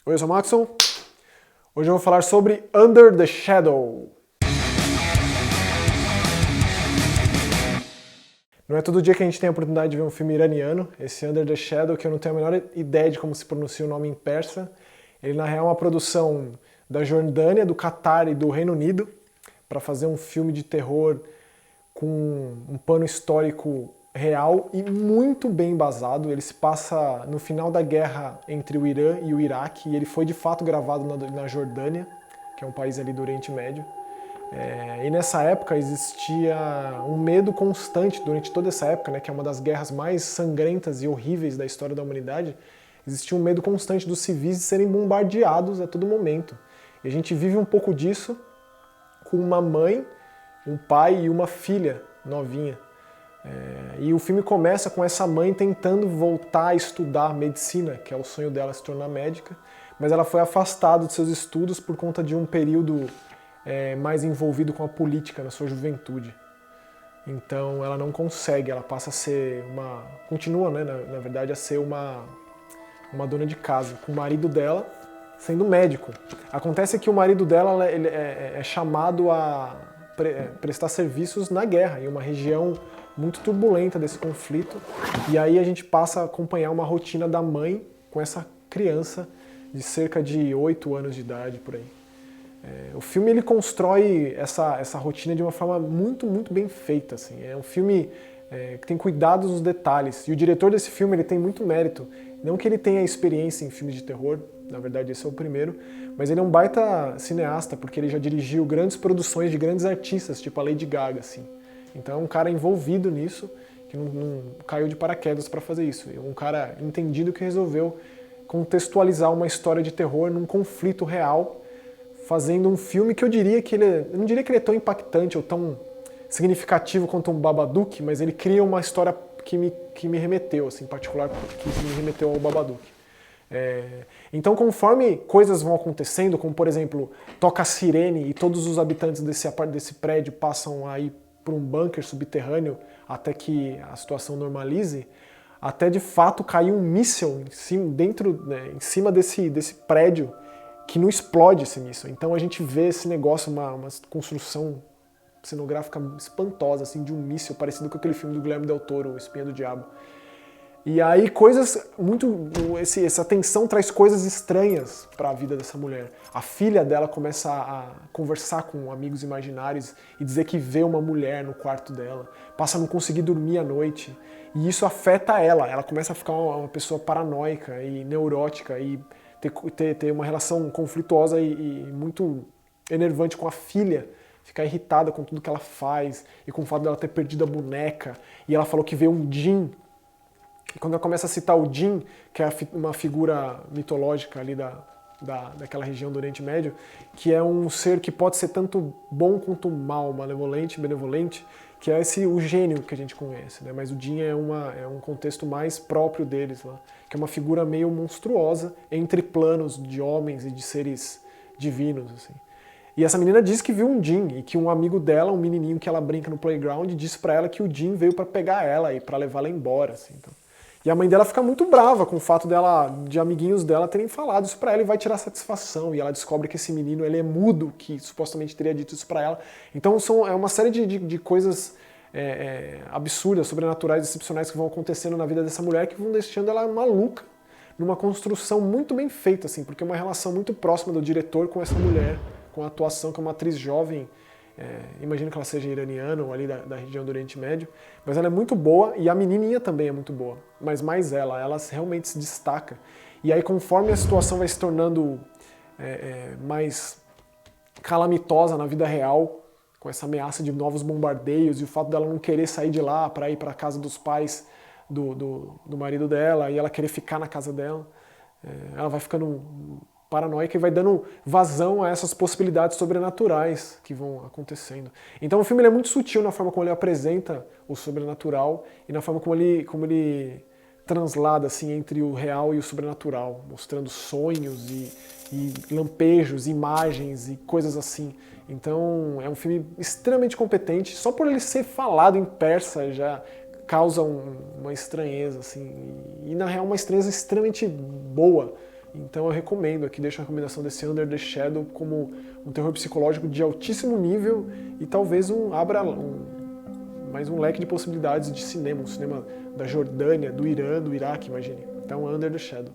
Oi, eu sou o Maxon. Hoje eu vou falar sobre Under the Shadow. Não é todo dia que a gente tem a oportunidade de ver um filme iraniano. Esse Under the Shadow, que eu não tenho a menor ideia de como se pronuncia o nome em persa. Ele, na real, é uma produção da Jordânia, do Catar e do Reino Unido para fazer um filme de terror com um pano histórico real e muito bem embasado. Ele se passa no final da guerra entre o Irã e o Iraque e ele foi de fato gravado na Jordânia, que é um país ali do Oriente Médio. E nessa época existia um medo constante, durante toda essa época, né, que é uma das guerras mais sangrentas e horríveis da história da humanidade, existia um medo constante dos civis de serem bombardeados a todo momento. E a gente vive um pouco disso com uma mãe, um pai e uma filha novinha. E o filme começa com essa mãe tentando voltar a estudar medicina, que é o sonho dela se tornar médica, mas ela foi afastada de seus estudos por conta de um período mais envolvido com a política na sua juventude. Então ela não consegue, ela passa a ser uma... continua, né, na verdade, a ser uma dona de casa, com o marido dela sendo médico. Acontece que o marido dela ele é chamado a prestar serviços na guerra, em uma região muito turbulenta desse conflito, e aí a gente passa a acompanhar uma rotina da mãe com essa criança de cerca de 8 anos de idade, por aí. O filme ele constrói essa rotina de uma forma muito bem feita. Assim. É um filme que tem cuidados nos detalhes. E o diretor desse filme ele tem muito mérito. Não que ele tenha experiência em filmes de terror, na verdade esse é o primeiro, mas ele é um baita cineasta, porque ele já dirigiu grandes produções de grandes artistas, tipo a Lady Gaga. Assim. Então é um cara envolvido nisso, que não caiu de paraquedas para fazer isso. É um cara entendido que resolveu contextualizar uma história de terror num conflito real, fazendo um filme que eu diria que eu não diria que ele é tão impactante ou tão significativo quanto um Babadook, mas ele cria uma história que me remeteu, assim, em particular, que me remeteu ao Babadook. Então, conforme coisas vão acontecendo, como por exemplo, toca a sirene e todos os habitantes desse prédio passam aí por um bunker subterrâneo até que a situação normalize, até de fato cair um míssil em cima desse prédio, que não explode esse míssil. Então a gente vê esse negócio, uma construção cenográfica espantosa, assim, de um míssil, parecido com aquele filme do Guilherme Del Toro, O Espinha do Diabo. E aí essa tensão traz coisas estranhas para a vida dessa mulher. A filha dela começa a conversar com amigos imaginários e dizer que vê uma mulher no quarto dela, passa a não conseguir dormir à noite. E isso afeta ela começa a ficar uma pessoa paranoica e neurótica e ter uma relação conflituosa e muito enervante com a filha, ficar irritada com tudo que ela faz e com o fato dela ter perdido a boneca. E ela falou que vê um djinn. E quando ela começa a citar o djinn, que é uma figura mitológica ali daquela região do Oriente Médio, que é um ser que pode ser tanto bom quanto mal, malevolente, benevolente, que é o gênio que a gente conhece, né? Mas o djinn é um contexto mais próprio deles lá, que é uma figura meio monstruosa entre planos de homens e de seres divinos, assim. E essa menina disse que viu um djinn e que um amigo dela, um menininho que ela brinca no playground, disse pra ela que o djinn veio pra pegar ela e pra levá-la embora, assim. Então. E a mãe dela fica muito brava com o fato de amiguinhos dela terem falado isso pra ela e vai tirar satisfação. E ela descobre que esse menino ele é mudo, que supostamente teria dito isso pra ela. Então é uma série de coisas absurdas, sobrenaturais, excepcionais que vão acontecendo na vida dessa mulher que vão deixando ela maluca numa construção muito bem feita, assim, porque é uma relação muito próxima do diretor com essa mulher, com a atuação, que é uma atriz jovem, imagino que ela seja iraniana ou ali da região do Oriente Médio, mas ela é muito boa e a menininha também é muito boa, mas mais ela realmente se destaca. E aí conforme a situação vai se tornando mais calamitosa na vida real, com essa ameaça de novos bombardeios e o fato dela não querer sair de lá para ir para a casa dos pais do marido dela e ela querer ficar na casa dela, ela vai ficando paranoica e vai dando vazão a essas possibilidades sobrenaturais que vão acontecendo. Então o filme é muito sutil na forma como ele apresenta o sobrenatural e na forma como ele translada assim, entre o real e o sobrenatural, mostrando sonhos e lampejos, imagens e coisas assim. Então é um filme extremamente competente, só por ele ser falado em persa já causa uma estranheza, assim, e na real uma estranheza extremamente boa, Então eu recomendo aqui, deixo a recomendação desse Under the Shadow como um terror psicológico de altíssimo nível e talvez abra mais um leque de possibilidades de cinema, um cinema da Jordânia, do Irã, do Iraque, imagine. Então Under the Shadow.